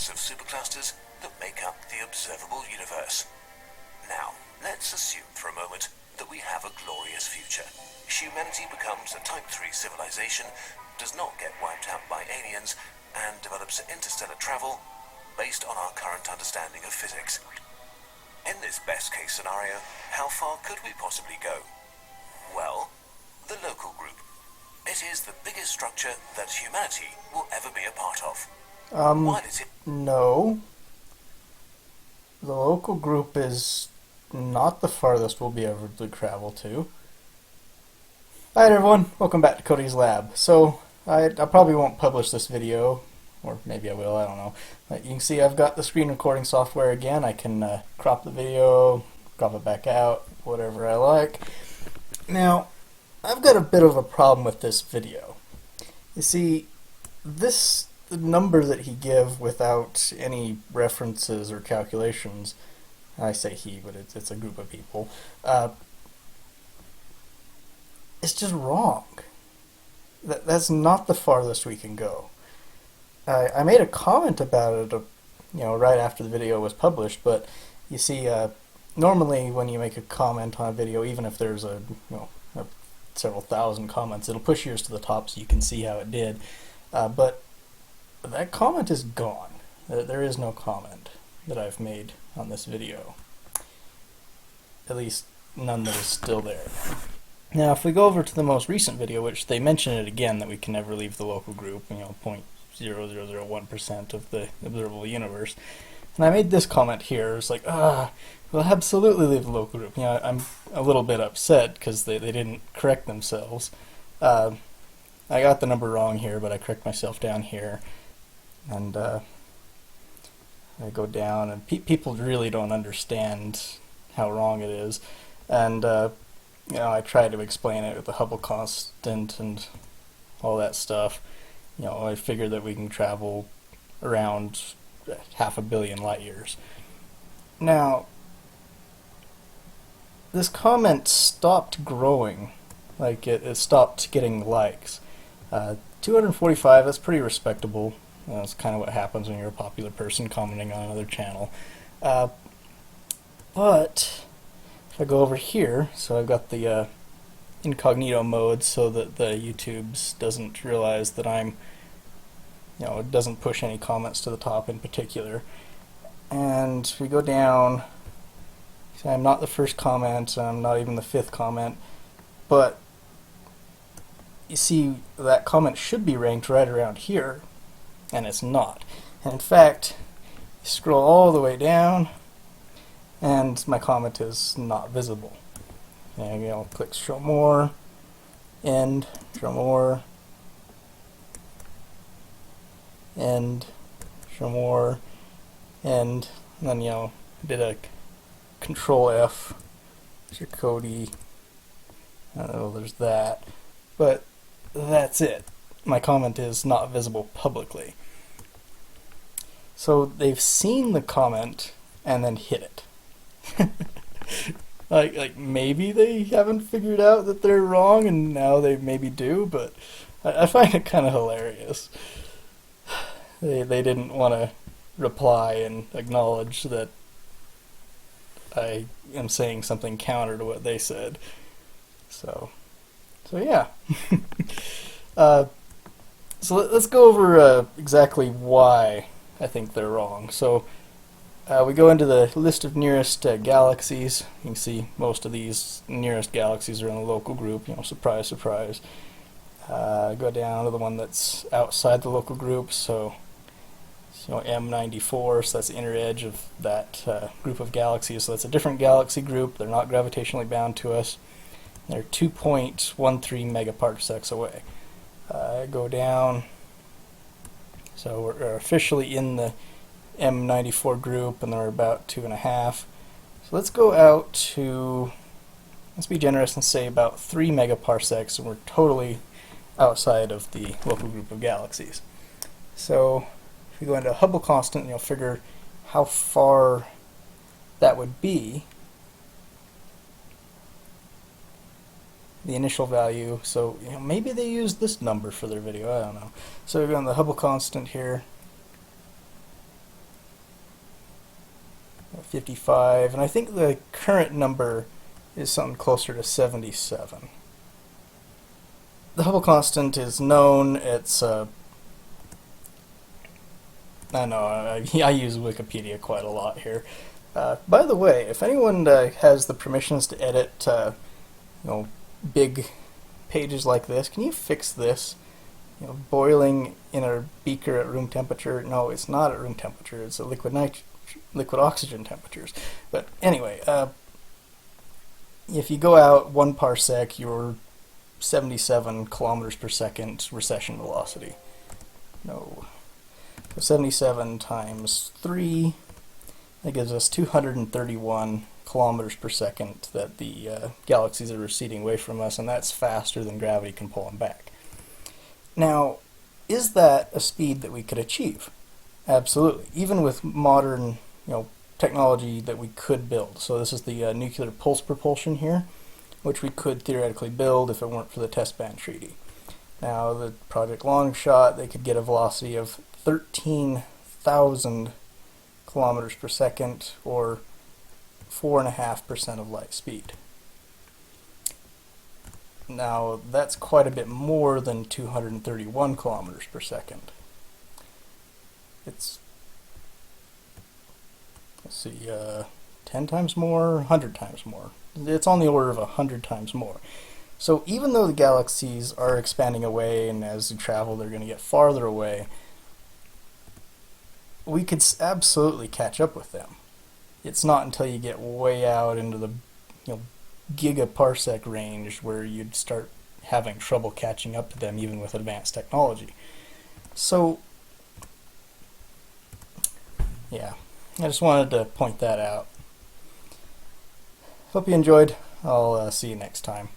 millions of superclusters that make up the observable universe. Now, let's assume for a moment that we have a glorious future. Humanity becomes a Type 3 civilization, does not get wiped out by aliens, and develops interstellar travel based on our current understanding of physics. In this best-case scenario, how far could we possibly go? Well, the local group. It is the biggest structure that humanity will ever be a part of. While it is... No. The local group is not the farthest we'll be able to travel to. Alright everyone, welcome back to Cody's Lab. So, I probably won't publish this video, or maybe I will, I don't know. But you can see I've got the screen recording software again. I can crop the video, crop it back out, whatever I like. Now, I've got a bit of a problem with this video. You see, the number that he gave without any references or calculations, I say he, but it's a group of people, it's just wrong. That's not the farthest we can go. I made a comment about it, right after the video was published, but you see, normally when you make a comment on a video, even if there's several thousand comments, it'll push yours to the top so you can see how it did. But that comment is gone. There is no comment that I've made on this video. At least none that is still there. Now, if we go over to the most recent video, which they mention it again that we can never leave the local group, 0.0001% of the observable universe. And I made this comment here. It's like, we'll absolutely leave the local group. I'm a little bit upset because they didn't correct themselves. I got the number wrong here, but I correct myself down here. And I go down, and people really don't understand how wrong it is. And I try to explain it with the Hubble constant and all that stuff. I figure that we can travel around 500 million light years. Now, this comment stopped growing. Like, it stopped getting likes. 245, that's pretty respectable. That's kind of what happens when you're a popular person commenting on another channel. But if I go over here, so I've got the incognito mode so that the YouTube's doesn't realize that I'm, it doesn't push any comments to the top in particular. And we go down, so I'm not the first comment, I'm not even the fifth comment, but you see that comment should be ranked right around here, and it's not. And in fact, you scroll all the way down, and my comment is not visible. And click show more, end, show more, end, show more, end, and then I did a Control F, there's your Cody, there's that, but that's it. My comment is not visible publicly. So they've seen the comment and then hit it. like maybe they haven't figured out that they're wrong and now they maybe do, but I find it kind of hilarious. They didn't want to reply and acknowledge that I am saying something counter to what they said. So yeah. So let's go over exactly why I think they're wrong. So we go into the list of nearest galaxies. You can see most of these nearest galaxies are in the local group. Surprise, surprise. Go down to the one that's outside the local group. So M94. So that's the inner edge of that group of galaxies. So that's a different galaxy group. They're not gravitationally bound to us. They're 2.13 megaparsecs away. Go down. So we're officially in the M94 group, and they're about 2.5. So let's go out to, let's be generous and say about 3 megaparsecs, and we're totally outside of the local group of galaxies. So if we go into Hubble constant, you'll figure how far that would be. The initial value, so maybe they used this number for their video, I don't know. So we're on the Hubble constant here. 55, and I think the current number is something closer to 77. The Hubble constant is known. It's I know I use Wikipedia quite a lot here. By the way, if anyone has the permissions to edit, big pages like this, can you fix this? Boiling in a beaker at room temperature. No, it's not at room temperature. It's at liquid oxygen temperatures. But anyway, if you go out 1 parsec, you're 77 kilometers per second recession velocity. No. So 77 times 3, that gives us 231 kilometers per second that the galaxies are receding away from us, and that's faster than gravity can pull them back. Now, is that a speed that we could achieve? Absolutely. Even with modern, technology that we could build. So this is the nuclear pulse propulsion here, which we could theoretically build if it weren't for the test ban treaty. Now, the Project Longshot, they could get a velocity of 13,000 kilometers per second, or 4.5% of light speed. Now, that's quite a bit more than 231 kilometers per second. It's, let's see, 10 times more, 100 times more. It's on the order of 100 times more. So even though the galaxies are expanding away, and as you travel they're going to get farther away, we could absolutely catch up with them. It's not until you get way out into the gigaparsec range where you'd start having trouble catching up to them even with advanced technology. So yeah, I just wanted to point that out. Hope you enjoyed. I'll see you next time.